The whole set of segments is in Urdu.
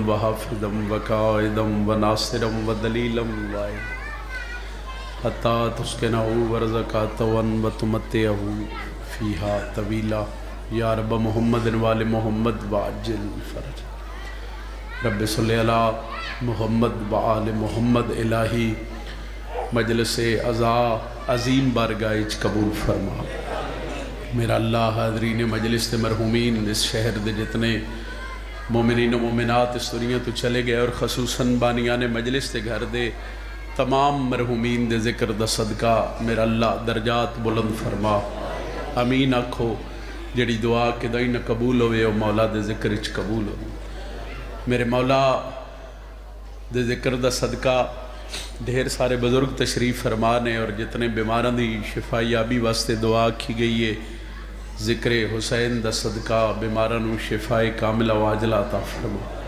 وحافظا وقائدا وناصرا ودلیلا وعائدا حتی تسکنہ ورزقہ وتمتعہ فیہا طویلا یا رب محمد وآل محمد وعجل فرج رب صلی علی محمد وآل محمد الہی مجلس عزا عظیم بارگاہ قبول فرما میرا اللہ حاضرین مجلس دے مرحومین اس شہر دے جتنے مومنین و مومنات اس دنیا تو چلے گئے اور خصوصاً بانیان مجلس دے گھر دے تمام مرحومین دے ذکر دا صدقہ میرا اللہ درجات بلند فرما امین آکھو جڑی دعا کہ دائی نہ قبول ہوئے او مولا دے ذکر اچ قبول ہو میرے مولا دے ذکر دا صدقہ ڈھیر سارے بزرگ تشریف فرمانے اور جتنے بیماروں دی شفایابی واسطے دعا کی گئی ہے ذکر حسین دا صدقہ بیماروں شفائے کاملہ واجلہ عطا فرما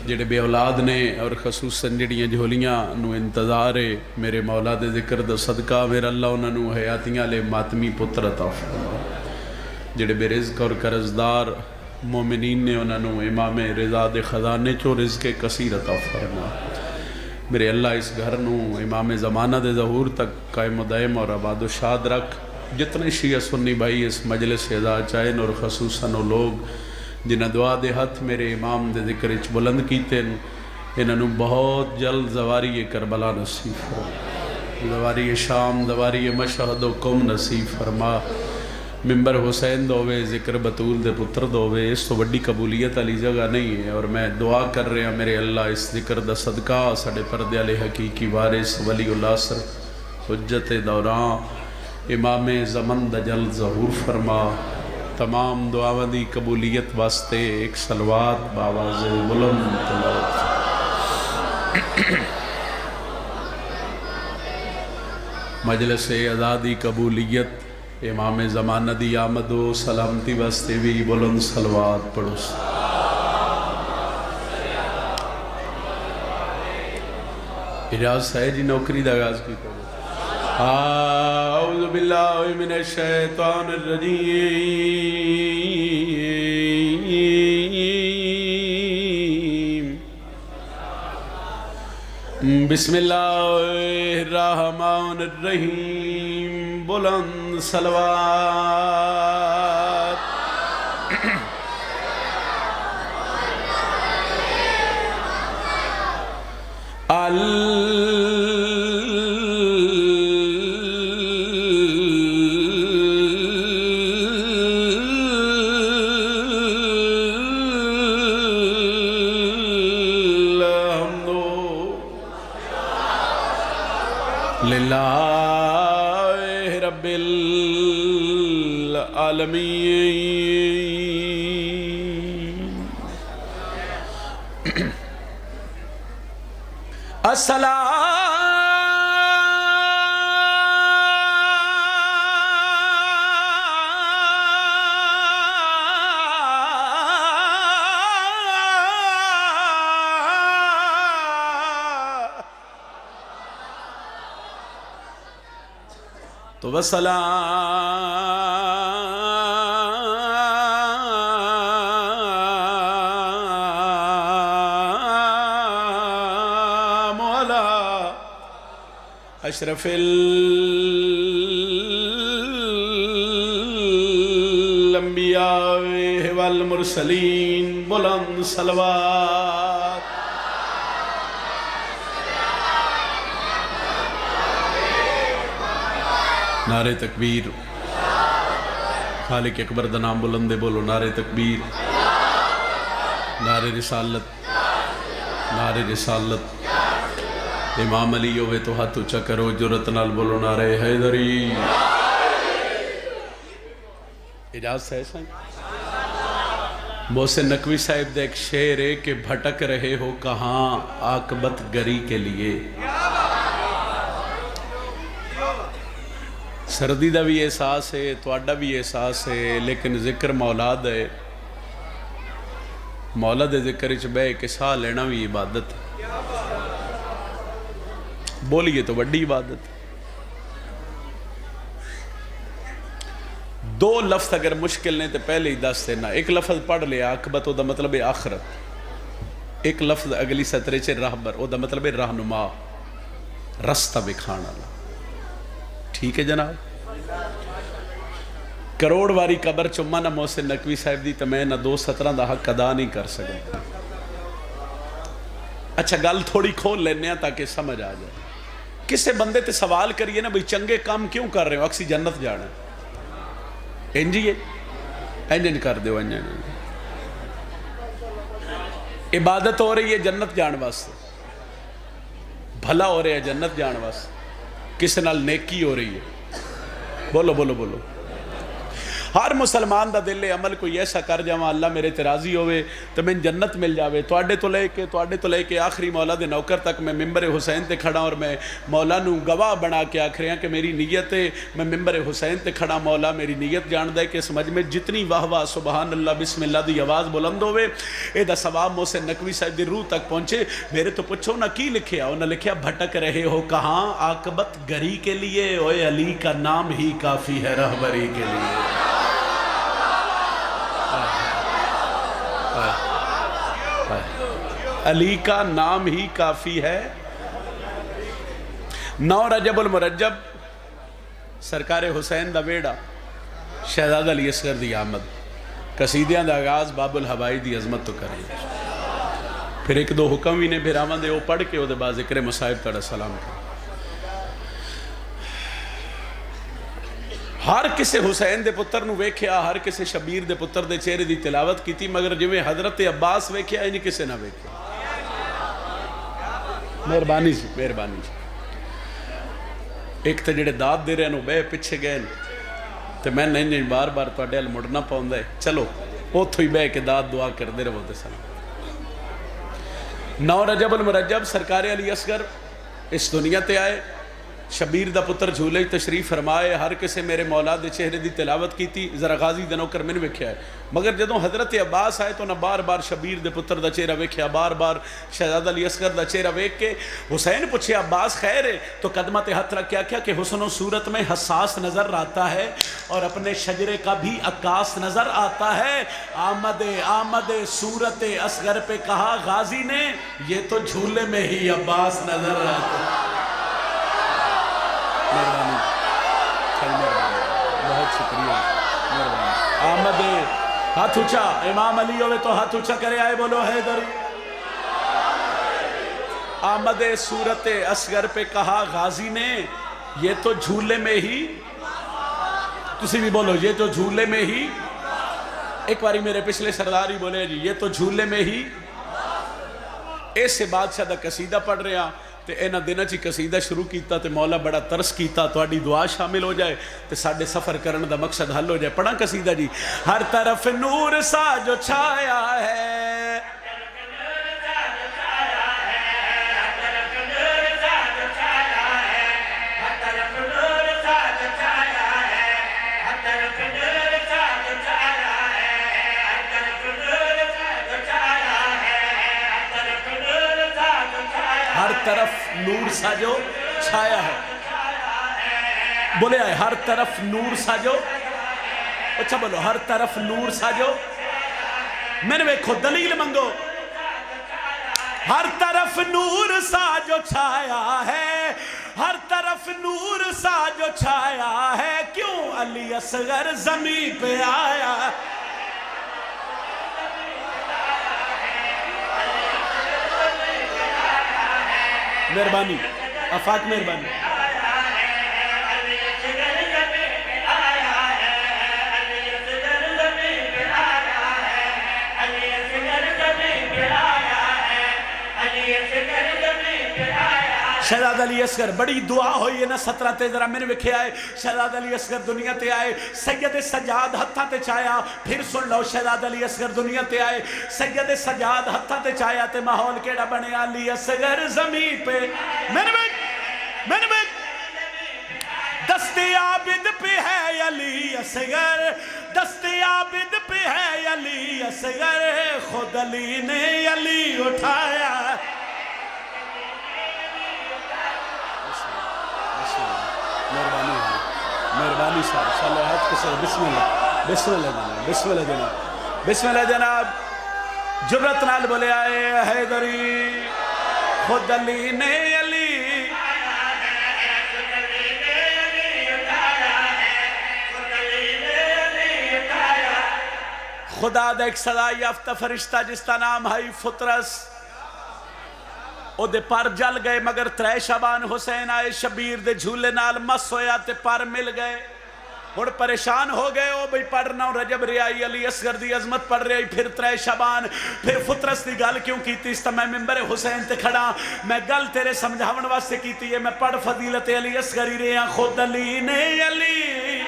جڑے بے اولاد نے اور خصوصاً جڑیاں جھولیاں نو انتظار ہے میرے مولا دے ذکر دا صدقہ میرا اللہ انہوں نے حیاتیاں لے ماتمی پتر عطا فرما جڑے بے رزق اور قرضدار مومنین نے انہوں نے امام رضا دے خزانے چو رزق کثیر عطا فرما میرے اللہ اس گھر نو امام زمانہ دے ظہور تک قائم و دائم اور آباد و شاد رکھ جتنے شیعہ سنی بھائی اس مجلس سے ادا چاہیں اور خصوصاً وہ لوگ جنہ دعا دے ہاتھ میرے امام دے ذکر اچ بلند کیتے انہوں بہت جلد زواری کربلا نصیب فرما زواری شام زواری مشہد و قوم نصیب فرما ممبر حسین دووے ذکر بطول دے پتر دووے اس تو بڑی قبولیت علی جگہ نہیں ہے اور میں دعا کر رہے ہیں میرے اللہ اس ذکر دا صدقہ ساڑھے پردے علی حقیقی وارث ولی اللہ سر حجت دوران امام زمن دا جلد ظہور فرما تمام دعاوں دی قبولیت واسطے ایک صلوات باواز بلند تلاوت مجلس آزادی قبولیت امام زمانہ دی آمد و سلامتی واسطے بھی بلند صلوات پڑھو اجازت ہے جی نوکری دا آغاز کی کرو اعوذ باللہ من الشیطان الرجیم بسم اللہ الرحمن الرحیم بلند صلوات للہ رب العالمین تو وسلام علی اشرف الانبیاء والمرسلین بلند صلوات نعرہ تکبیر خالق اکبر دا نام بلندے بولو نعرہ تکبیر نعرہ رسالت نعرہ رسالت امام علی ہوئے تو ہاتھ اچھا کرو جرت نال بولو نعرہ حیدری اجازت ہے سائیں محسن نقوی صاحب دے ایک شعر ہے کہ بھٹک رہے ہو کہاں عاقبت گری کے لیے سردی دا بھی احساس ہے تواڈا بھی احساس ہے لیکن ذکر مولاد ہے مولا دے ذکر اچ بے کے ساہ لینا بھی عبادت بولیے تو بڑی عبادت دو لفظ اگر مشکل نہیں تو پہلے ہی دس دینا ایک لفظ پڑھ لیا عاقبت دا مطلب ہے آخرت ایک لفظ اگلی سطرے چ راہبر، او دا مطلب ہے رہنما، رستہ بکھانا والا. ٹھیک ہے جناب. کروڑ واری قبر چما نہ محسن نقوی صاحب دی، تو میں نہ 2:17 دا حق ادا نہیں کر سکتا. اچھا گل تھوڑی کھول لینے ہیں تاکہ سمجھ آ جائے. کسے بندے تے سوال کریے نا بھئی چنگے کام کیوں کر رہے ہو، اکسی جنت جانا انجیے انجن کر دیو انجن. عبادت ہو رہی ہے جنت جان واسطے، بھلا ہو رہا ہے جنت جان واسطے، کسے نال نیکی ہو رہی ہے. بولو بولو بولو. ہر مسلمان دا دل عمل کوئی ایسا کر جاواں اللہ میرے تے راضی ہوئے تو میں جنت مل جاوے. تواڈے تو لے کے آخری مولا دے نوکر تک میں ممبر حسین تے کھڑا، اور میں مولا نو گواہ بنا کے آکھ رہا کہ میری نیت ہے، میں ممبر حسین تے کھڑا، مولا میری نیت جان دے کہ سمجھ میں جتنی واہ واہ سبحان اللہ بسم اللہ دی آواز بلند ہوئے اے دا ثواب محسن نقوی صاحب دی روح تک پہنچے. میرے تو پوچھو نہ کی لکھیا، انہوں نے لکھیا بھٹک رہے ہو کہاں عاقبت گری کے لیے، اوے علی کا نام ہی کافی ہے رہبری کے لیے. علی کا نام ہی کافی ہے. 9 رجب المرجب سرکار حسین دا بیڑا شہزادہ علی اصغر دی آمد، قصیدیاں دا آغاز باب الہوائی دی عظمت تو کریں، پھر ایک دو حکم بھی نے پھر آمد دے وہ پڑھ کے وہ دے بعد ذکر مصائب تڑا سلام کر. ہر کسے حسین دے پتر نو ویکھیا، ہر کسے شبیر دے پتر دے چہرے دی تلاوت کی تھی، مگر جویں حضرت عباس ویکھیا انہی کسے نہ ویکھیا. مہربانی سی مہربانی سی. ایک تے جڑے داد دے رہے ہیں بے پیچھے گئے تے میں نہیں بار بار تواڈے ال مڑنا پاوندا ہے، چلو اوتھوں ہی بے کے داد دعا کردے رہو تے سلام. 9 رجب المرجب سرکار علی اصغر اس دنیا تے آئے، شبیر دا پتر جھولے تشریف فرمائے، ہر کسے میرے مولا دے چہرے دی تلاوت کی تھی. ذرا غازی دنوں کر میں نے ویکھیا ہے، مگر جدوں حضرت عباس آئے تو نہ بار بار شبیر دے پتر دا چہرہ ویکھیا، بار بار شہزادہ علی اصغر دا چہرہ ویکھ کے حسین پوچھے عباس خیر ہے؟ تو قدمہ تے ہاتھ رکھ کیا کیا کہ حسن و صورت میں حساس نظر آتا ہے اور اپنے شجرے کا بھی عکاس نظر آتا ہے. آمد صورت اصغر پہ کہا غازی نے یہ تو جھولے میں ہی عباس نظر آتا ہے. مہربانی بہت شکریہ مہربانی. آمد ہاتھ اونچا، امام علی ہوئے تو ہاتھ اونچا کرے آئے بولو حیدری. آمد صورت اصغر پہ کہا غازی نے یہ تو جھولے میں ہی، تسی بھی بولو یہ تو جھولے میں ہی. ایک باری میرے پچھلے سردار ہی بولے جی یہ تو جھولے میں ہی. ایسے بادشاہ دا قصیدہ پڑھ رہے ہیں تے اینا دنہ چی قصیدہ شروع کیتا تے مولا بڑا ترس کیتا تواڈی دعا شامل ہو جائے تے ساڈے سفر کرن دا مقصد حل ہو جائے. پڑھاں قصیدہ جی. ہر طرف نور سا جو چھایا ہے، ہر طرف نور سا جو چھایا ہے. بولے آئے ہر طرف نور سا جو، اچھا بولو ہر طرف نور سا جو، میں نے ویکھو دلیل منگو. ہر طرف نور سا جو چھایا ہے، ہر طرف نور سا جو چھایا ہے، کیوں علی اصغر زمین پہ آیا. مہربانی آفاق مہربانی. شہزادہ علی اصغر بڑی دعا ہوئی ہے نا 17 تے ذرا میں نے وکھے آئے. شہزادہ علی اصغر دنیا تے آئے، سید سجاد ہتھاں تے چایا. پھر سن لو شہزادہ علی اصغر دنیا تے آئے، سید سجاد ہتھاں تے چایا تے ماحول کیڑا بنے علی اصغر زمین پہ. میں نے دست عابد پہ ہے علی اصغر، دست عابد پہ ہے علی اصغر، خود علی نے علی اٹھایا. مہربانی صاحب صلوات کے ساتھ بسم اللہ بسم اللہ جناب بسم اللہ جناب بسم اللہ جناب. جرت نال بولے آئے حیدری خود علی نے علی خدا دا ایک صدا یافتہ فرشتہ جس کا نام ہے فطرس او دے پر جل گئے مگر ترے شبان حسین آئے شبیر دے جھولے نال مس ہویا تے پر مل گئے اور پریشان ہو گئے او بھئی پڑھنا رجب ریائی علی اصغر دی عظمت پڑھ رہی پھر ترے شبان پھر فطرس دی گل کیوں کیتی اس تا میں ممبر حسین تے کھڑا میں گل تیرے سمجھاون واسطے کیتی ہے میں پڑھ فضیلت علی اصغری رہا خود علی نے علی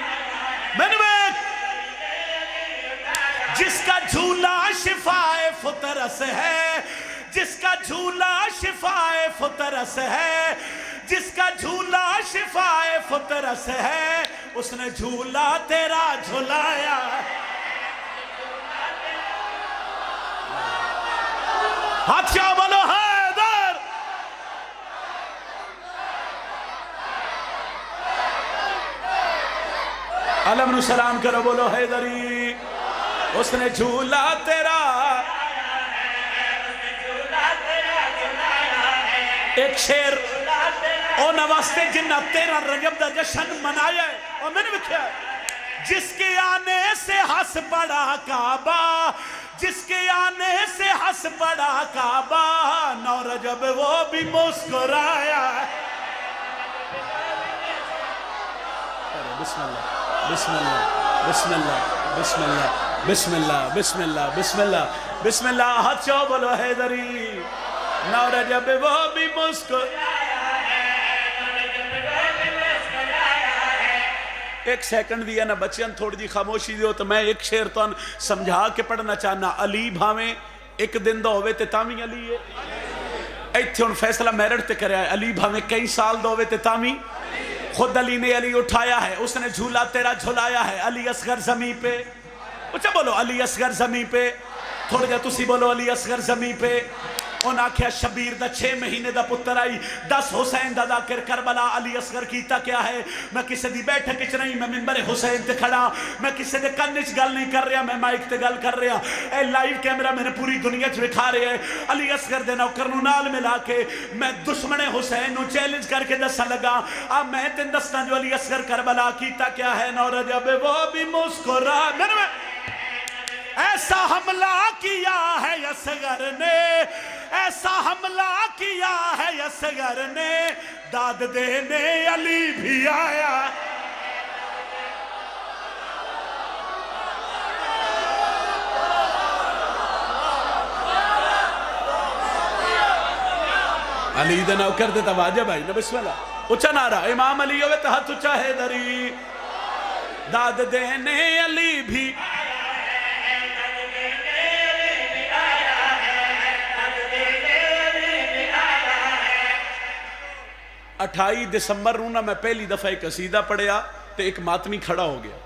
جس کا جھولا شفائے فطرس ہے جس کا جھولا شفائے فطرس ہے جس کا جھولا شفائے فطرس ہے اس نے جھولا تیرا جھولایا ہاتھ کیا بولو حیدر علم نو سلام کرو بولو حیدری اس نے جھولا تیرا ایک شیر او نواستے جنہ تیرا رجب دا جشن منایا ہے اور میں نے بکھیا جس کے آنے سے ہس پڑا کعبہ جس کے آنے سے ہس پڑا کعبہ نو رجب وہ بھی مسکرایا بسم اللہ بسم اللہ بسم اللہ بسم اللہ بسم اللہ بسم اللہ بسم اللہ بسم اللہ ہاتھ چاو بولو حیدری نو رجب وہ بھی ایک سیکنڈ دیا نا بچیاں تھوڑی دی خاموشی دیو تو میں ایک شعر تو سمجھا کے پڑھنا چاہنا علی بھاویں ایک دن دا ہوئے تے تامی علی ہے ایتھے ان فیصلہ میرٹ تے کریا ہے علی بھاویں کئی سال دا ہوئے تے تامی خود علی نے علی اٹھایا ہے اس نے جھولا تیرا جھولایا ہے علی اصغر زمین پہ اچھا بولو علی اصغر زمین پہ تھوڑے جا تسی بولو علی اصغر زمین پہ ان آکھیا شبیر دا 6 مہینے دا پتر آئی 10 حسین دا ذاکر کربلا علی اصغر کیتا کیا ہے میں کسے دی بیٹھک اچ نہیں میں منبر حسین تے کھڑا میں کسے دے کنچ گل نہیں کر رہا میں مائک تے گل کر رہا اے لائیو کیمرہ میں نے پوری دنیا چ دکھا رہے ہیں علی اصغر دے نوکر نو نال ملا کے میں دشمن حسین نو چیلنج کر کے دسن لگا اب میں تے دسنا جو علی اصغر کربلا کیتا کیا ہے نو رجب وہ بھی مسکرا ایسا حملہ کیا ہے اصغر نے ایسا حملہ کیا ہے اصغر نے داد دینے علی بھی آیا علی دے نوکر دے تواجہ بھائی نا بسم اللہ اچھا نعرہ امام علی ہوئے تحت اچھا حیدری داد دینے علی بھی 28 دسمبر نو میں پہلی دفعہ ایک قصیدہ پڑھیا تے ایک ماتمی کھڑا ہو گیا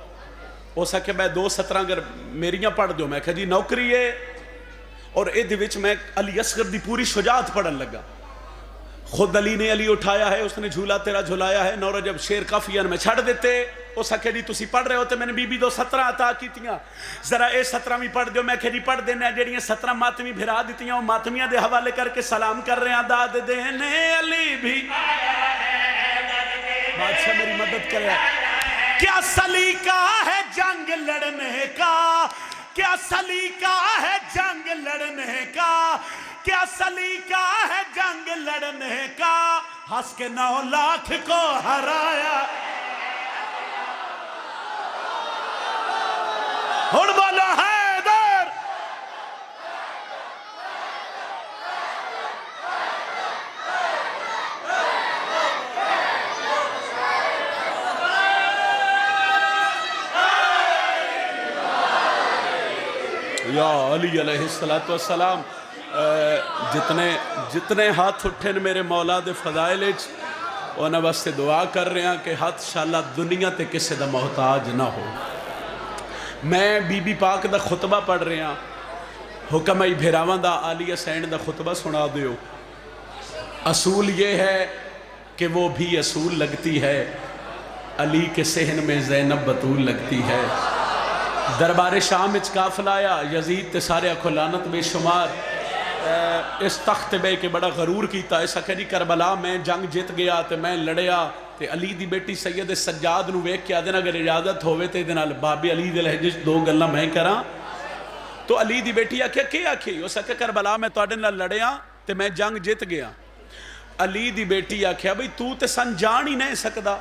ہو سکے میں 2:17 اگر میریاں پڑھ دیو میں کہا جی نوکری ہے اور اے دے وچ میں علی اصغر دی پوری شجاعت پڑھن لگا خود علی نے علی اٹھایا ہے اس نے جھولا تیرا جھولایا ہے نو رجب شیر کافیان میں چھڑ دیتے ہو سکے جی تسی پڑھ رہے ہوتے میں نے بی بی 17 عطا کیتیاں ذرا اے 17 بھی پڑھ دیو میں کہ جی پڑھ دینا جڑیاں 17 ماتمی بھرا دیتیاں وہ ماتمیاں دے حوالے کر کے سلام کر رہے ہیں داد دینے علی بھی بادشاہ میری مدد کرے کیا سلیقہ ہے جنگ لڑنے کا کیا سلیقہ ہے جنگ لڑنے کا کیا سلیقہ ہے جنگ لڑنے کا ہنس کے 9 لاکھ کو ہرایا اور بولا حیدر یا علی علیہ السلام جتنے ہاتھ اٹھیں میرے مولا دے فضائل انہاں واسطے دعا کر رہے ہیں کہ ہاتھ انشاءاللہ دنیا تے کسے دا محتاج نہ ہو میں بی بی پاک دا خطبہ پڑھ رہے ہیں حکم ای بھیراواں دا علی حسین دا خطبہ سنا دیو اصول یہ ہے کہ وہ بھی اصول لگتی ہے علی کے صحن میں زینب بطول لگتی ہے دربار شام وچ قافلہ آیا، یزید تے سارے اکھو لعنت بے شمار، اس تخت بے کے بڑا غرور کیتا، اس آکھے جی کربلا میں جنگ جیت گیا تے میں لڑیا تے علی دی بیٹی سید سجاد نو ویکھ کے آدھے نا اگر اجازت ہوئے تے دے نال بابے علی دے لہجے دو گلاں میں کراں۔ تو علی دی بیٹی آکھے کیا آکھے؟ اس آکھے کربلا میں تواڈے نال لڑیا تے میں جنگ جیت گیا۔ علی دی بیٹی آکھیا بھئی تو تے سن جان ہی نہیں سکدا۔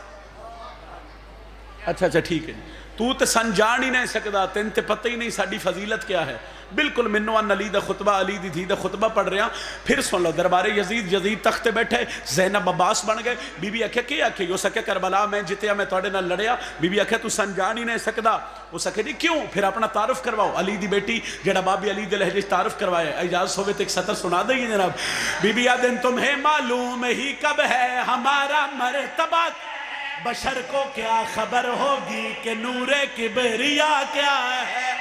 اچھا ٹھیک ہے، تو تے سن جان ہی نہیں سکدا، تین تے پتہ ہی نہیں ساڈی فضیلت کیا ہے۔ بالکل منو ان علی دا خطبہ، علی دی دھی دا خطبہ پڑھ رہا، پھر سن لو دربار یزید، یزید تخت بیٹھے، زینب عباس بن گئے۔ بی بی آکھے کیا آکھے؟ اس آکھے کربلا میں جتیا میں تواڈے نال لڑیا۔ بی بی آکھے تو سن جان ہی نہیں سکدا۔ اس آکھے جی کیوں؟ پھر اپنا تعارف کرواؤ۔ علی دی بیٹی جڑا بابی علی دے لہجے تعارف کروایا، اجازت ہوئے تو ایک سطر سنا دئیے جناب۔ بی بی آدن تمہیں معلوم ہی کب ہے ہمارا مرتبہ، بشر کو کیا خبر ہوگی کہ نور کبریا کیا ہے۔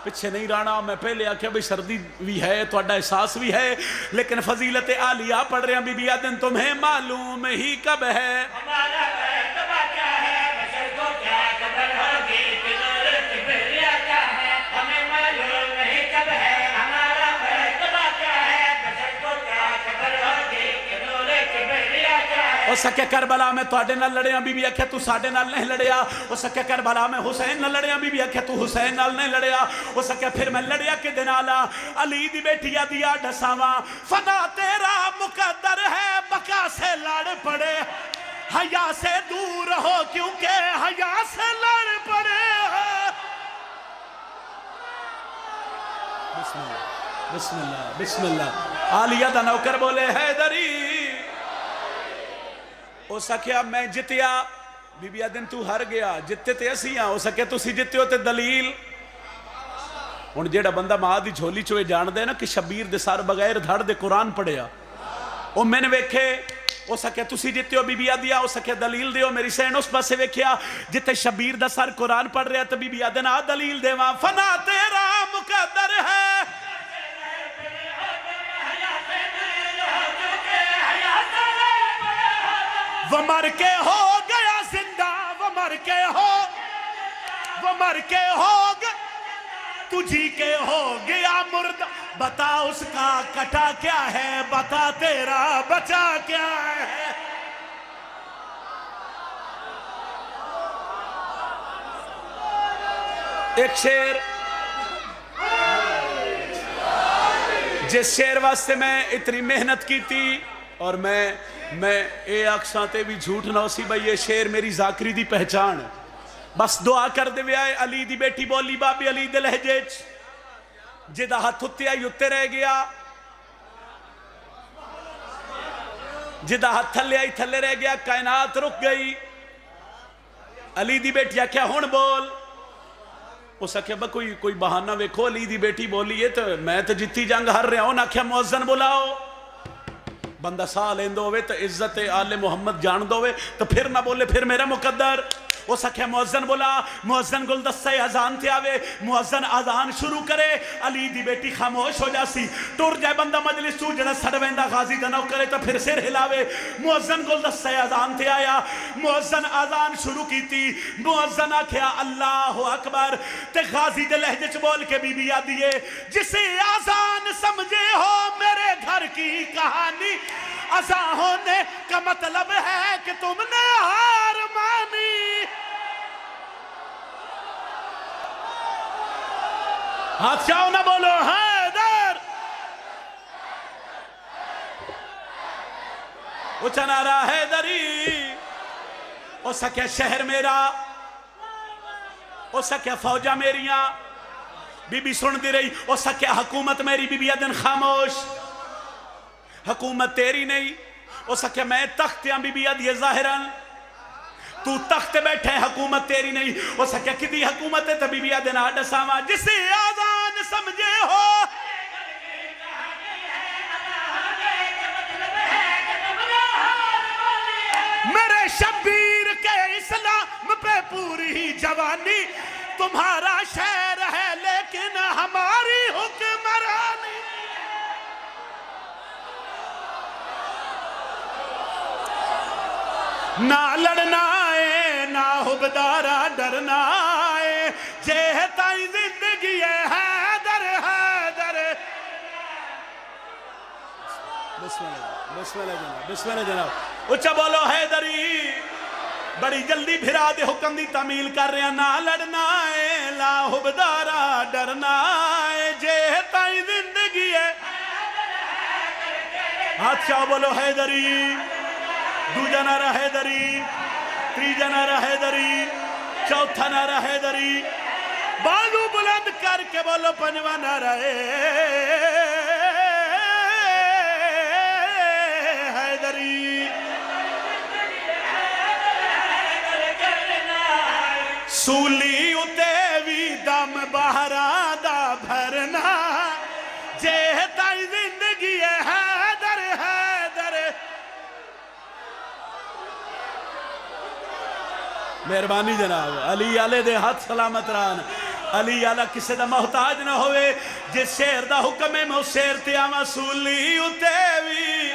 پچھے نہیں رانا، میں پہلے آکھیا بھئی سردی بھی ہے، تواڈا احساس بھی ہے، لیکن فضیلت عالیہ پڑھ رہے ہیں۔ بی بی آدن تمہیں معلوم ہی کب ہے ہمارا مرتبہ کیا ہے، بشر کو کیا خبر ہوگی کہ نور کبریا کیا ہے۔ ہمیں معلوم ہی کب ہے ہمارا مرتبہ کیا ہے، بشر کو کیا خبر ہوگی کہ نور کبریا کیا ہے۔ اس سکے کربلا میں تواڈے نال لڑیا، بی بی آکھے تو ساڈے نال نہیں لڑیا۔ اس سکے کربلا میں حسین نال لڑیا، بی بی آکھے تو حسین نال نہیں لڑیا۔ اس سکے پھر میں لڑیا کہ دنالا علی دی بیٹیا دیا ڈساواں، فنا تیرا مقدر ہے بقا سے لڑ پڑے، حیا سے دور ہو کیونکہ حیا سے لڑ پڑے۔ بسم اللہ بسم اللہ بسم اللہ۔ عالیہ دا نوکر بولے حیدری۔ اس سکے اب میں جتیا، بی بی آدن تو ہر گیا، جتے تے اسی ہاں۔ اس سکے تو سی جتے ہو تے دلیل۔ ہن جیڑا بندہ ماں دی جھولی چوئے جان دے نا کہ شبیر دے سار بغیر دھڑ دے قرآن پڑھیا، او میں نے ویکھے۔ او سکے تسی جتے ہو، بی بی آدیا او سکے دلیل دیو۔ میری سین اس پاسے ویکھیا جتے شبیر دا سار قرآن پڑھ رہا تو بی بی آدن آ دلیل دیواں، فنا تیرا مقدر ہے وہ مر کے ہو گیا زندہ، وہ مر کے ہو گیا تجھی کے ہو گیا مردہ، بتا اس کا کٹا کیا ہے، بتا تیرا بچا کیا ہے۔ ایک شعر، جس شعر واسطے میں اتنی محنت کی تھی، اور میں اے اکساں بھی جھوٹ نہ سی بھئی یہ شعر میری ذاکری دی پہچان ہے۔ بس دعا کر دے آئے علی دی بیٹی بولی بابی علی دے لہجے جدہ ہاتھ اتیا یتے رہ گیا، جدہ ہاتھ تھلے آئی تھلے رہ گیا، کائنات رک گئی۔ علی دی بیٹی کیا ہون بول؟ اس آکھیا با کوئی بہانہ ویکھو۔ علی دی بیٹی بولی ہے تو میں تو جتی جنگ ہر رہا ہوں، آکھیا مؤذن بلاؤ۔ بندہ سا لیندو ہوئے تو عزت آل محمد جان دو ہوئے تو پھر نہ بولے پھر میرا مقدر۔ وہ سکھے مؤذن بولا، مؤذن گلدستہ اذان تے آوے، مؤذن اذان شروع کرے، علی دی بیٹی خاموش ہو جاسی، ٹور جائے بندہ مجلس تو جڑا سڑویندہ غازی دنو کرے تو پھر سر ہلاوے۔ مؤذن گلدستہ اذان تے آیا، مؤذن اذان شروع کی تھی، مؤذن آکھیا اللہ اکبر، تے غازی دے لہجے چ بول کے بی بی آدیے جسے اذان سمجھے ہو میرے گھر کی کہانی، اذان ہونے کا مطلب ہے کہ تم نے ہار مانی۔ ہاتھ چاہو نہ بولو حیدر، اچھا نعرہ حیدری۔ او سکے شہر میرا، او سکے فوجہ میریاں، بی بی سن دی رہی، او سکے حکومت میری، بی بی ادن خاموش، حکومت تیری نہیں۔ او سکے میں تختیاں، بی بی ادیے ظاہراً تو تخت بیٹھے، حکومت تیری نہیں۔ او سکے کدی حکومت ہے تو بی بی ادن آڈا ساما جسے آذان سمجھے ہو میرے شبیر کے اسلام پہ پوری جوانی، تمہارا شہر ہے لیکن ہماری حکمرانی۔ نہ لڑنا ہے نہ حبدارا ڈرنا ہے جے تائی زندگی ہے حیدر حیدر بسم اللہ بسم اللہ جناب بسم اللہ جناب اچھا بولو حیدری بڑی جلدی بھرا دے حکم دی تعمیل کر رہے ہیں نہ لڑنا ہے لا حبدارا ڈرنا ہے جے تائی زندگی ہے ہاتھ شاہ بولو حیدری دو جنارہ حیدری تری جنارہ حیدری چوتھا نعرہ حیدری بالو بلند کر کے بولو پنجواں نعرہ حیدری سولی اتے وی دم بہرا دا بھرنا جے تائی زندگی ہے حیدر حیدر مہربانی جناب علی آلے دے ہاتھ سلامت ران علی آلہ کسے دا محتاج نہ ہوئے جس شیر دا حکم ہے میں شیر تے آما سولی اتے وی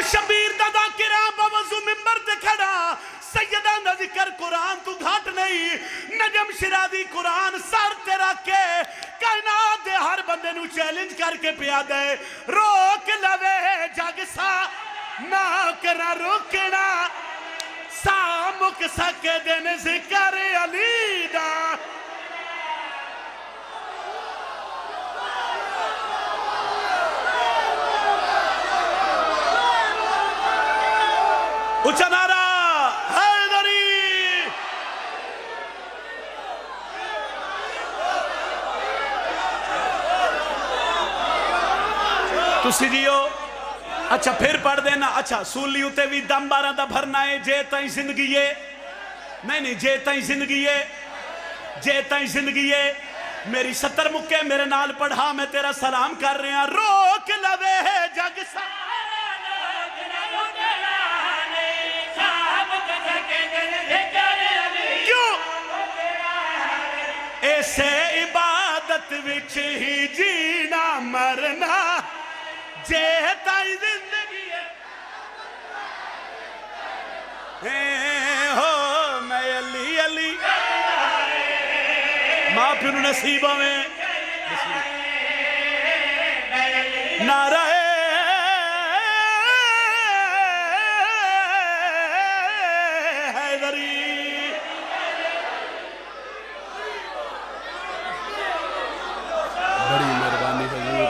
شبیر دا ذاکرہ بوضو ممبر تے کھڑا سیدہ دا ذکر قرآن تو گھاٹ نہیں نجم شرادی قرآن سر تے رکھ کے کائنات دے ہر بندے نو چیلنج کر کے پیا دے روک لوے جگ سا نہ کرنا روکنا سامک سکے دن ذکر علی دا اچھا نعرہ حیدری تسی جیو اچھا پھر پڑھ دینا اچھا سولی اتے بھی دم بارہ دا بھرنا ہے جے تائیں زندگی ہے نہیں جے تائیں زندگی ہے جے تائیں زندگی ہے میری 70 مکے میرے نال پڑھا میں تیرا سلام کر رہے ہیں روک لوے جگ سا ایسے عبادت وچ ہی جینا مرنا جے تائی زندگی ہے ہو میں علی علی ماں پھر نصیبوں میں نعرہ حیدری بڑی مہربانی حضور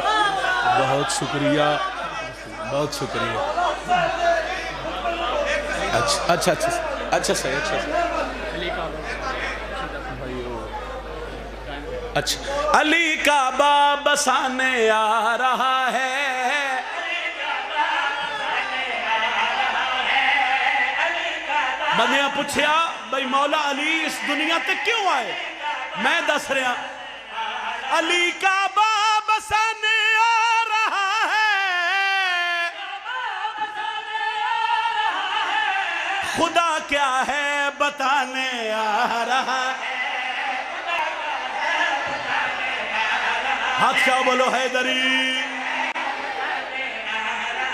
بہت شکریہ بہت شکریہ اچھا صحیح اچھا علی کا باب بسانے آ رہا ہے بندیاں پوچھیا بھئی مولا علی اس دنیا تے کیوں آئے میں دس رہا علی کا باب بسانے آ رہا ہے خدا کیا ہے بتانے آ رہا ہے ہاتھ کیا بولو حیدری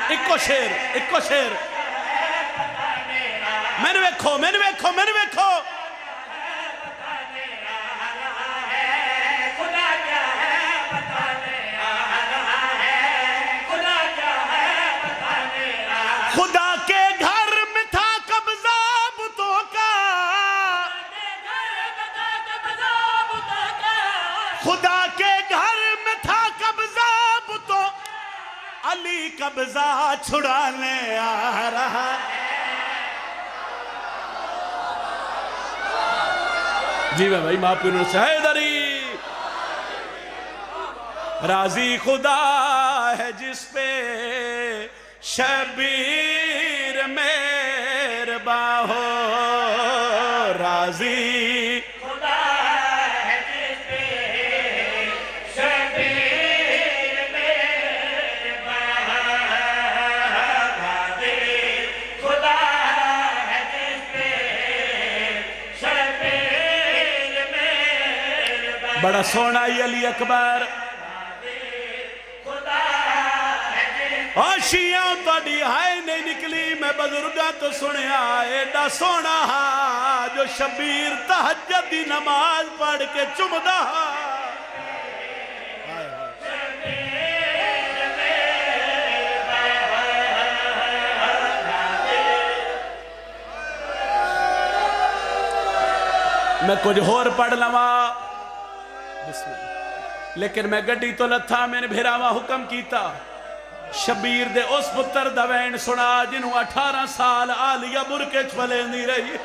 اکو شیر میں نے ویکھو خدا کے گھر میں تھا قبضہ بتوں کا خدا کے گھر میں تھا قبضہ بتوں علی قبضہ چھڑانے آ رہا جی بھائی ماں پینوں سے حیدری راضی خدا ہے جس پہ شبیر مہرباں ہو راضی خدا ہے جس پہ شبیر مہرباں راضی خدا ہے جس پہ بڑا سونا ہی علی اکبر شیعہ تاری ہائے نہیں نکلی میں بزرگاں تو سنیا ایڈا سونا ہا جو شبیر تہجد دی نماز پڑھ کے چمدا ہا میں کچھ اور پڑھ لواں بسم اللہ لیکن میں گڈی تو لتھا میں نے بھیراوا حکم کیتا شبیر دے اس پتر دوین سنا جنہوں 18 سال آلیہ برکے چپلے نہیں رہی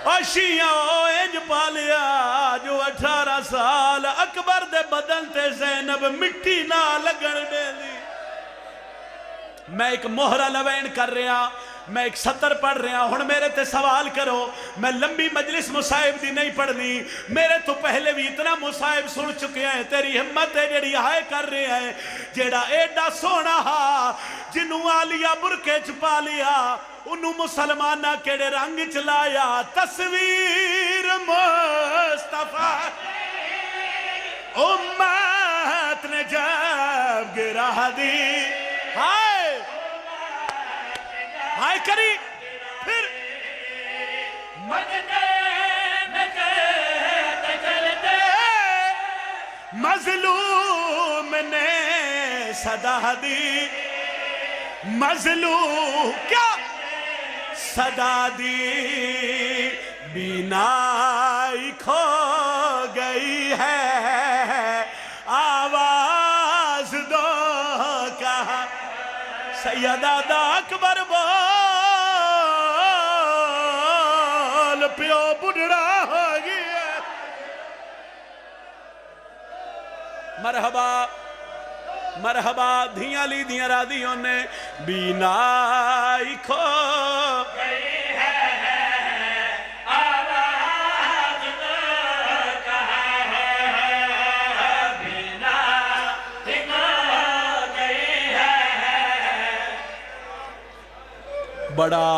اور شیعہ انج پالیا جو 18 سال اکبر دے بدن تے زینب مٹی نہ لگن دے دی میں ایک مہرہ لوین کر رہا میں ایک سطر پڑھ رہا ہوں میرے تے سوال کرو میں لمبی مجلس مصائب دی نہیں پڑھنی میرے تو پہلے بھی اتنا مصائب سن چکے ہیں تیری ہمت ہے جڑی ہائے کر رہے ہیں جیڑا ایڈا سونا ہا جنہوں آلیہ برکے چھپا لیا انہوں مسلمانہ کیڑے رنگ چلایا تصویر مصطفیٰ امت نے جب گرا دی ہائے ہائے کری پھر مظلوم نے صدا دی مظلوم کیا صدا دی بینائی کھو گئی ہے آواز دو کہا سیدہ دا اکبر بول پیو بڑھڑا ہو گیا مرحبا مرحبا دھیاں لی دھیاں رادیوں نے بینائی کھو گئی ہے آواز دو کہا ہے بینائی کھو گئی ہے بڑا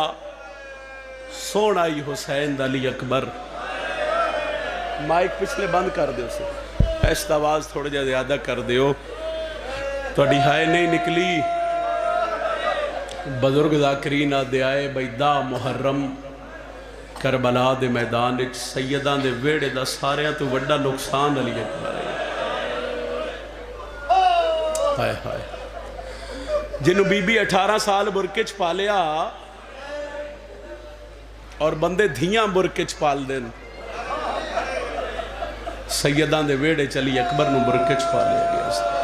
سونا ہی حسین علی اکبر مائک پچھلے بند کر دے اسے ایسا آواز تھوڑا جا زیادہ کر دیو توڑی ہائے نہیں نکلی بزرگ ذاکرین آدھے آئے بھئی دا محرم کربلا دے میدان سیدان دے ویڑے دا ساریاں تو وڈا نقصان علی اکبر ہائے ہائے جنہوں بی بی 18 سال برکچ پالیا اور بندے دھیاں برکچ پال دیں سیدان دے ویڑے چلی اکبر نو برکچ پالیا گیا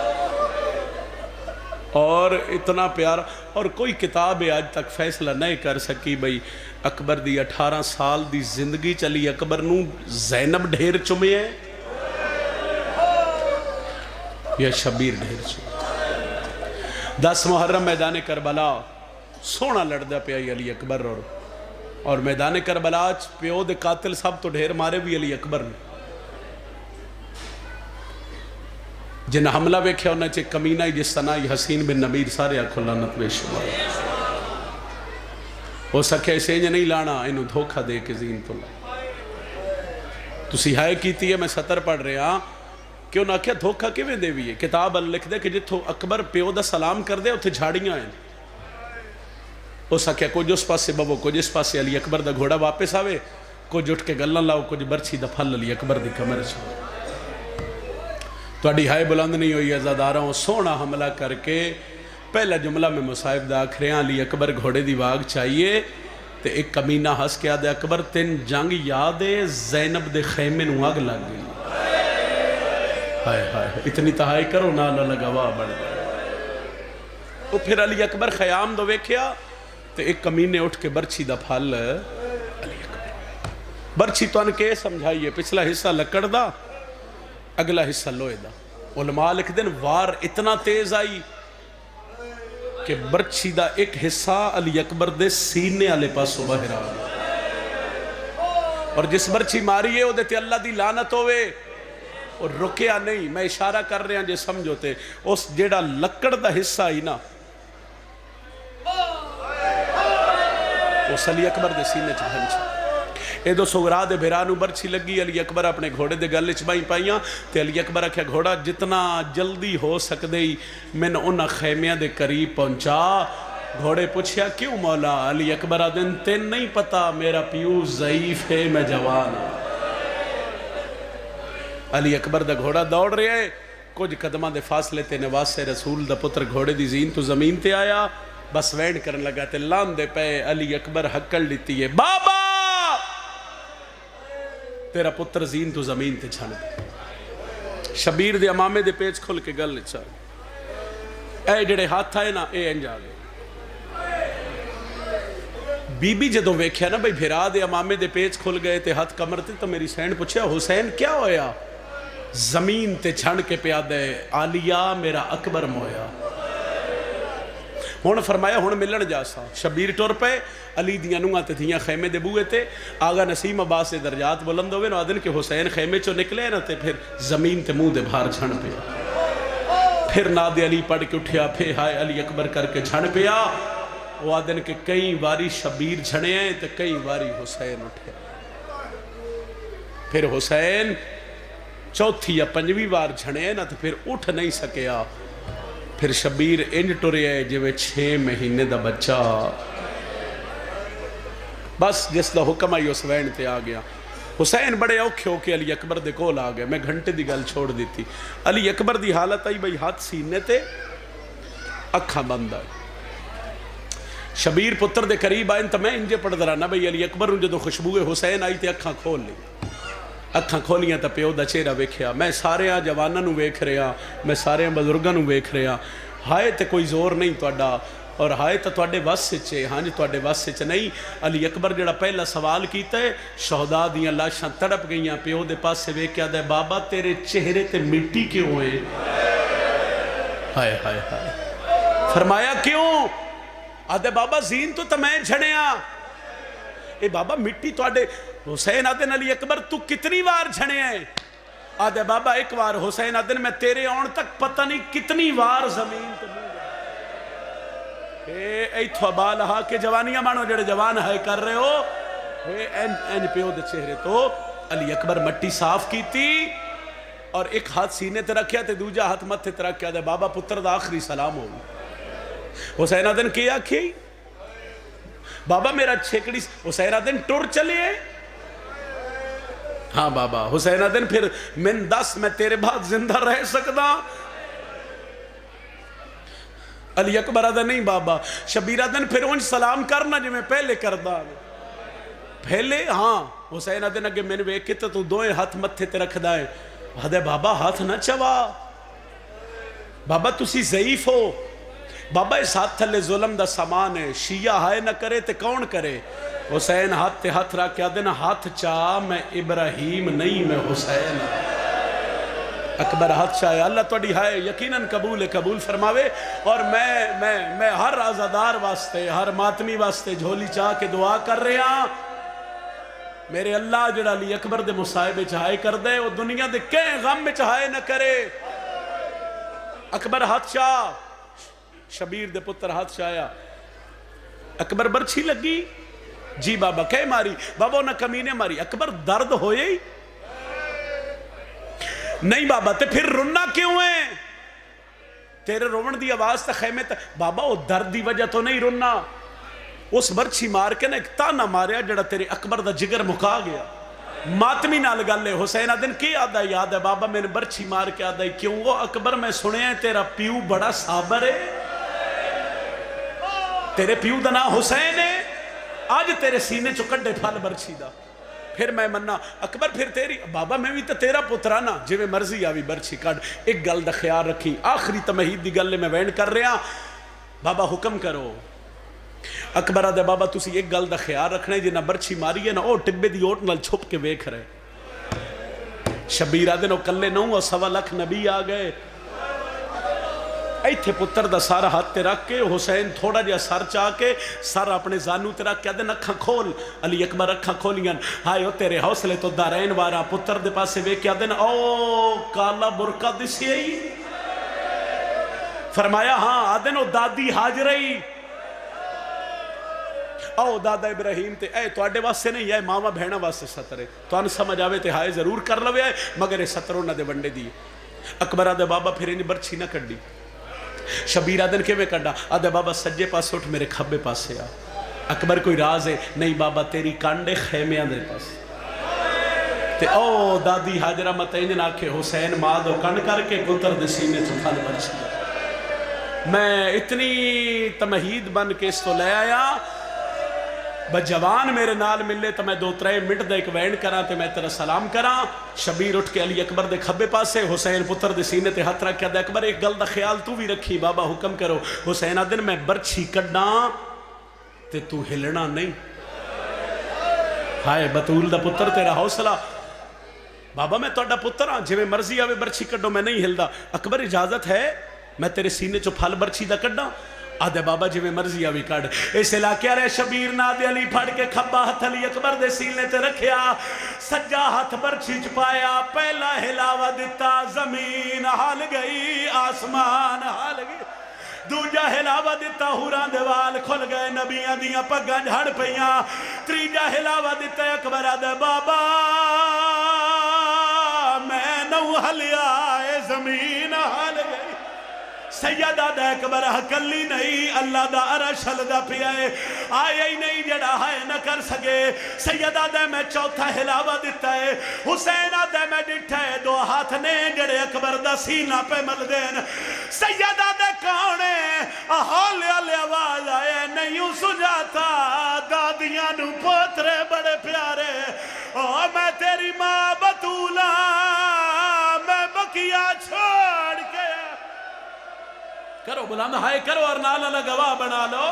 اور اتنا پیارا اور کوئی کتاب آج تک فیصلہ نہیں کر سکی بھئی اکبر دی 18 سال دی زندگی چلی اکبر نو زینب ڈھیر چمے ہیں یا شبیر ڈھیر چمے 10 محرم میدان کربلا سونا لڑ دا پیا علی اکبر اور میدان کربلا پیو دے قاتل سب تو ڈھیر مارے بھی علی اکبر نے جن حملہ ویکھیا انہیں چے کمینہ جس سنائی حسین بن نبیر سارے آکھو لعنت بے شمار ہو سکے سینج نہیں لانا انہوں دھوکہ دے کے زین تو سیہائے کیتی ہے میں سطر پڑھ رہے ہاں کہ انہوں کیا دھوکہ کیویں دے بھی ہے کتاب لکھ دے کہ جتھو اکبر پیو دا سلام کر دے اتھے جھاڑیاں ہیں ہو سکے کچھ اس پاس سے بابو کچھ اس پاس سے علی اکبر دا گھوڑا واپس آوے کچھ اٹھ کے گلن لاؤ کچھ برچی دا پھل علی اکبر دی کمر چھو تو اڈی ہائے بلند نہیں ہوئی ازاداروں سونا حملہ کر کے پہلا جملہ میں مصائب دا آکھریاں علی اکبر گھوڑے دی واگ چاہیے تے ایک کمینہ ہس کے آدھے اکبر تین جنگ یادے زینب دے خیمے نو آگ لگ گئی ہائے ہائے اتنی تہائی کرو نالا لگوا بڑھ گئے وہ پھر علی اکبر خیام دو ویکھیا تے ایک کمینے اٹھ کے برچی دا پھل علی اکبر برچی تو انکے سمجھائیے پچھلا حصہ لکڑ دا اگلا حصہ لوئے دا علماء لکھ دیں وار اتنا تیز آئی کہ برچی دا ایک حصہ علی اکبر دے سینے آلے پاس باہر آگا اور جس برچی ماری ہے وہ دیتے اللہ دی لعنت ہوئے اور رکیا نہیں میں اشارہ کر رہے ہیں جے سمجھوتے اس جیڑا لکڑ دا حصہ ہی نا وہ علی اکبر دے سینے چھ ادو سغرا دے بھرا نو برچھی لگی، علی اکبر اپنے گھوڑے دے گل چ بائی پائیاں تے علی اکبر آکھیا گھوڑا جتنا جلدی ہو سکدے ہی مین انہاں خیمیاں دے قریب پہنچا۔ گھوڑے پوچھیا کیوں مولا؟ علی اکبر آدن تین نہیں پتا میرا پیو ضعیف ہے میں جوان ہوں۔ علی اکبر دا گھوڑا دوڑ رہے ہے، کچھ قدمہ دے فاصلے تے نواز رسول دا پتر گھوڑے دی زین تو زمین تے آیا، بس وینڈ کرن لگا تے لان دے پے علی اکبر حکل لیتی ہے بابا تیرا پتر زین تو زمین تے چھن دے۔ شبیر دے امامے دے پیچ کھل کے گل چاہ اے جڑے ہاتھ آئے نا اے انجا گئے۔ بی بی جدوں ویکھیا نا بھئی بھرا دے امامے دے پیچ کھل گئے تے ہاتھ کمر تے تو میری سین پوچھیا حسین کیا ہویا؟ زمین تے چھن کے پیادے آلیا میرا اکبر مویا۔ ہون فرمایا ہون ملن جاسا۔ شبیر ٹور پہ علی دیاں نوہاں تے تھیاں خیمے دے بوئے تے آگا نسیم عباس سے درجات بلند ہوئے نو آدن کہ حسین خیمے چو نکلے نا تے پھر زمین تے منہ دے بھار چھن پیا، پھر ناد علی پڑھ کے اٹھیا، پھر ہائے علی اکبر کر کے چھن پیا۔ وہ آدن کہ کئی واری شبیر چھنے ہیں تے کئی واری حسین اٹھے، پھر حسین چوتھی یا پنجویں وار چھنے ہیں نا تو پھر اٹھ نہیں سکیا۔ پھر شبیر انج ٹرے ہے جو 6 مہینے دا بچہ، بس جس دا حکم آئی اس وین تے آ گیا۔ حسین بڑے اوکھے ہو کے علی اکبر دے کول آ گئے، میں گھنٹے دی گل چھوڑ دیتی۔ علی اکبر دی حالت آئی بھئی ہاتھ سینے تے اکھاں بند آئی۔ شبیر پتر دے قریب آئیں تو میں انجے پڑھ درانا بھئی علی اکبر ان جدو خوشبوئے حسین آئی تے اکھاں کھول لی، اکھاں کھولیاں تا پیو دا چہرہ ویکھیا۔ میں سارے جواناں نو ویکھ رہا، میں سارے بزرگاں نو ویکھ رہا، ہائے تے کوئی زور نہیں تواڈا اور ہائے تا تواڈے وس وچ ہے، ہاں جی تواڈے وس وچ نہیں۔ علی اکبر جڑا پہلا سوال کیتا ہے، شہداء دیاں لاشاں تڑپ گئیاں، پیو دے پاسے ویکھیا دے بابا تیرے چہرے تے مٹی کیوں ہے؟ ہائے ہائے ہائے، فرمایا کیوں؟ آدھے بابا زین تو میں جھڑیاں، اے بابا مٹی تو آدھے حسین آدھن علی اکبر تو کتنی وار جھڑے ہیں؟ آدھے بابا ایک وار۔ حسین آدھن میں تیرے آن تک پتہ نہیں کتنی وار زمین تو مو گئے۔ اے تو بالہا کے جوانیاں مانو جڑے جوان ہے کر رہے ہو، این پیو دے چہرے تو علی اکبر مٹی صاف کی تھی اور ایک ہاتھ سینے تے رکھیا تے دوجا ہاتھ متھے تے رکھیا دے بابا پتر دا آخری سلام ہو۔ حسین آدھن کیا کھی بابا میرا چھیکڑی، حسین آدھن ٹر چلے ہیں؟ ہاں بابا۔ حسین آدھن پھر من 10 میں تیرے بعد زندہ رہ سکتا؟ علی اکبر آدھن نہیں بابا۔ شبیر آدھن پھر انج سلام کرنا جو میں پہلے کردہ پہلے؟ ہاں۔ حسین آدھن اگے میں نے ویکھے تو دوئے ہاتھ متھے تے رکھ دائیں۔ آدھے بابا ہاتھ نہ چوا، بابا تسی ضعیف ہو، بابا اس ہاتھ تھلے ظلم دا سامان ہے، شیعہ ہائے نہ کرے تے کون کرے؟ حسین ہاتھ تے ہاتھ رکھ کے آدھنا ہاتھ چاہ میں ابراہیم نہیں میں حسین۔ اکبر ہاتھ چاہے اللہ توڑی ہائے یقیناً قبول فرماوے۔ اور میں ہر عزادار واسطے ہر ماتمی واسطے جھولی چاہ کے دعا کر رہے ہیں، میرے اللہ جڑا علی اکبر دے مصائبے چاہے کر دے وہ دنیا دے کہیں غم میں چاہے نہ کرے۔ اکبر ہاتھ چاہ، شبیر دے پتر ہاتھ چاہیا۔ اکبر برچھی لگی؟ جی بابا۔ کہے ماری؟ بابا نہ کمینے ماری۔ اکبر درد ہوئے ہی؟ نہیں بابا۔ تے پھر رننا کیوں ہے؟ تیرے رومن دی آواز تا خیمے تا بابا وہ درد دی وجہ تو نہیں رننا، اس برچھی مار کے نا ایک تانا ماریا جڑا تیرے اکبر دا جگر مکا گیا۔ ماتمی نال گل ہے۔ حسین آدھن کی آدھا یاد ہے بابا میں نے برچھی مار کے آدھا کیوں وہ اکبر میں سنے ہیں تیرا پیو بڑا صابر ہے، تیرے پیو دا نام حسین ہے، آج تیرے سینے چو کڈے پھل برچھی دا، پھر میں مننا اکبر پھر تیری بابا میں بھی تو تیرا پترانا جو میں مرضی آوی برچھی کڈ۔ ایک گل دا خیال رکھی، آخری تمہید دی گل میں وینڈ کر رہا بابا حکم کرو۔ اکبر آدھے بابا تسی ایک گل دا خیال رکھنا ہے جنہ برچھی ماری ہے نا او ٹبے دی اوٹ نال چھپ کے ویکھ رہے۔ شبیر آدھے نو کلے 9 اور 1.25 لاکھ نبی آ گئے۔ ایتھے پتر دا سارا ہاتھ تے رکھ کے حسین تھوڑا جا سر چاہ کے سر اپنے زانو تے رکھ کے آدھے اکھاں کھول۔ علی اکبر اکھاں کھولیاں، ہائے او تیرے حوصلے تو دارین وارا پتر دے پاسے ویکھ کے آدھے او کالا برکا دسی آئی؟ فرمایا ہاں۔ آدھے نو دادی حاجرئی۔ او دادا ابراہیم تے اے تواڈے واسطے نہیں ہے ماما بہنا واسطے ستر ہے تانوں سمجھ آوے تے ہائے ضرور کر لوے ہے مگر یہ ستر انہاں دے ونڈے دی اکبر آدھے بابا پھر انہیں برچھی نہ کڈی شبیر آدھن کے میں کڈا آدھے بابا سجے پاس اٹھ میرے کھبے پاسے آ اکبر کوئی راز ہے نہیں بابا تیری کانڈے خیمے آدھے پاس تے او دادی حاجرہ متعین آکھے حسین ماں دو کن کر کے پتر دے سینے چکھل برچھی میں اتنی تمہید بن کے اس تو لے آیا بجوان میرے نال ملے تو میں 2-3 منٹ دے ایک وینڈ کرا تے میں تیرا سلام کرا شبیر اٹھ کے علی اکبر دے کھبے پاسے حسین پتر دے سینے تے ہاتھ رکھ کے دے اکبر ایک گل دا خیال تو بھی رکھی بابا حکم کرو حسین آدن میں برچھی کڈا تے تو ہلنا نہیں ہائے بطول دا پتر تیرا حوصلہ بابا میں توڑا پتر ہاں جی میں مرضی آوے برچھی کڈو میں نہیں ہلدا اکبر اجازت ہے میں تیرے سینے چو پھل برچھی دا کڈا آدھے بابا جی میں مرضی آوی کڈ اس علاقے رہے شبیر نادے علی پھڑ کے کھبا ہاتھ علی اکبر دے سینے تے رکھیا سجا ہاتھ برچھی چپایا پہلا ہلاوہ دیتا زمین ہل گئی آسمان ہل گئی دوجا ہلاوہ دیتا ہوران دیوال کھل گئے نبیاں دیاں پگاں جھڑ پئیاں تریجا ہلاوہ دیتا اکبر آدھے بابا میں نو ہلیا اے زمین ہل گئی سیدہ دا اکبر حکلی نہیں اللہ دا عرش ہلدا پیائے آئے ہی نہیں جڑا ہائے نہ کر سکے سیدہ دا میں چوتھا ہلاوہ دیتا ہے حسینہ دا میں ڈٹھا ہے 2 ہاتھ نے جڑے اکبر دا سینہ پہ مل دین سیدہ دا کونے حالے علی آواز آئے نہیں سجاتا دادیاں نو پوترے بڑے پیارے میں تیری ماں بطولہ میں بکیا چھوڑ کے کرو بلند ہائے کرو اور نالا گواہ بنا لو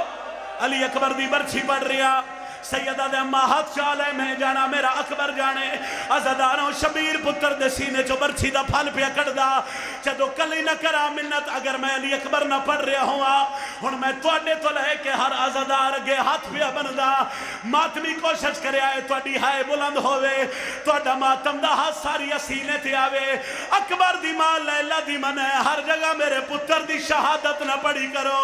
علی اکبر دی برچھی پڑھ رہا سیدہ دے اممہ ہاتھ چالے میں جانا میرا اکبر جانے عزداروں شبیر پتر دے سینے چو برچھی دا پھل پیا کڑ دا چدو کلی نہ کرا منت اگر میں علی اکبر نہ پڑھ رہا ہوں ہن میں توڑے تو لے کہ ہر عزدار گے ہاتھ پیا بندا ماتمی کوشش کرے آئے توڑی ہائے بلند ہوئے توڑا ماتم دا ہاتھ ساری سینے تے آوے اکبر دی ماں لیلہ دی منہ ہر جگہ میرے پتر دی شہادت نہ پڑھی کرو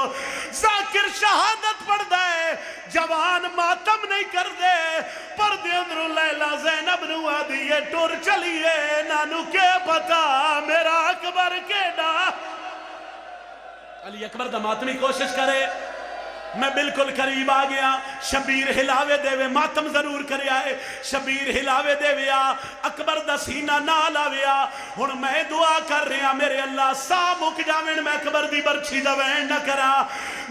ذاکر شہادت پڑھ دے جوان ماتم نہیں کر دے پر دے اندر لیلہ زینب نو آدھی یہ ٹور چلیے نانو کے پتا میرا اکبر کے ڈا علی اکبر دا ماتمی کوشش کرے میں بالکل قریب آ گیا شبیر ہلاوے دے وے ماتم ضرور کرے آئے شبیر ہلاوے دے وے اکبر دا سینہ نال آویا ہن میں دعا کر رہا میرے اللہ سا مک جاوین میں اکبر دی برچھی دا وین نہ کرا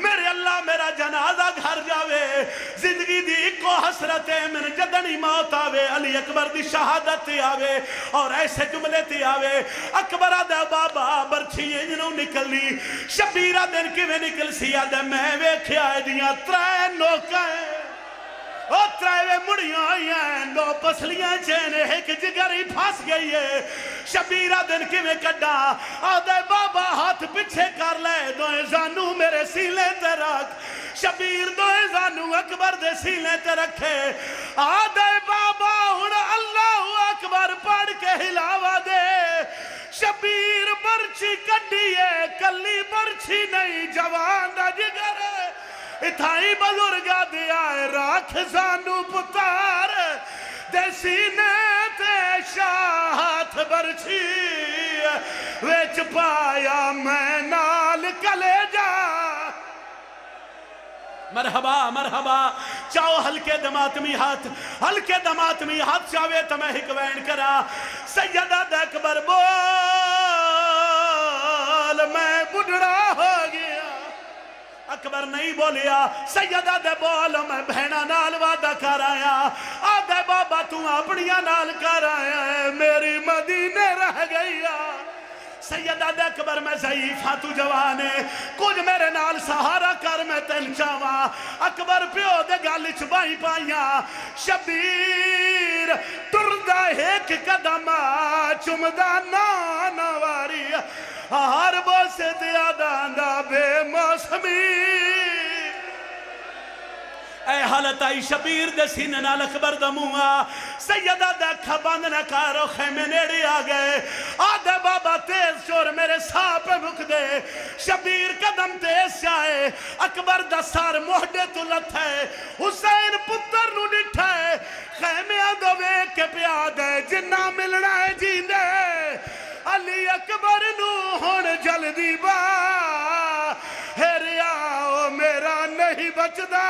میرے اللہ میرا جنازہ گھر جاوے زندگی دی کو حسرت من جدنی موت آوے علی اکبر دی شہادت تے آوے اور ایسے جملے تے آوے اکبر دے بابا برچھی انجنوں نکلی شبیرہ دن کی میں نکل سیا دے میں ویکھیا دیاں 3 نوکائیں او 3 مڑیاں آئی ہیں 2 پسلیاں چینے ایک جگری پھاس گئی ہے شبیرہ دن کی میں کڈا آدھے بابا ہاتھ پچھے کر لے 2 زانو میرے سیلے تے رکھ شبیر 2 زانو اکبر دے سیلے تے رکھے آدھے بابا ہن اللہ اکبر پڑھ کے ہلاوہ دے شبیر برچی کڈیے کلی برچی نہیں جوان دا جگر اتھائی بزرگا دیا ہے راکھ زانو پتار دے سینے تے شاہت برچی ویچ پایا میں نال کلے جا مرحبا مرحبا چاہو ہلکے دماتمی ہاتھ چاہوے تو میں ہکوین کرا سیدہ دے اکبر بول میں بڑھڑا ہو گیا اکبر نہیں بولیا سیدہ دے بول میں بہنہ نال وعدہ کر آیا آدھے بابا تو اپنیاں نال کر آیا ہے میری مدینے رہ گئی سیدہ دے اکبر میں ضعیف ہاں تو جوانے کچھ میرے نال سہارا کر میں تن چاوا اکبر پیو دے گالی چبائی پائیاں شبیر ٹردہ ایک قدم چمدہ نانواری ہر بوسے دیا داندہ بے موسمی اے حالت آئی شبیر دے سینے نال اکبر دا موہا سیدہ دے کھا بند نہ کارو خیمے نیڑی آگئے آدھے بابا تیز چور میرے ساں پہ مک دے شبیر کا قدم تے سیائے اکبر دا سار موہدے تو لتھا ہے حسین پتر نو ڈٹھا ہے خیمے دوے کے پیاد ہے جنہ ملنا ہے جیندے علی اکبر نو ہون جلدی با ہیریا میرا نہیں بچدا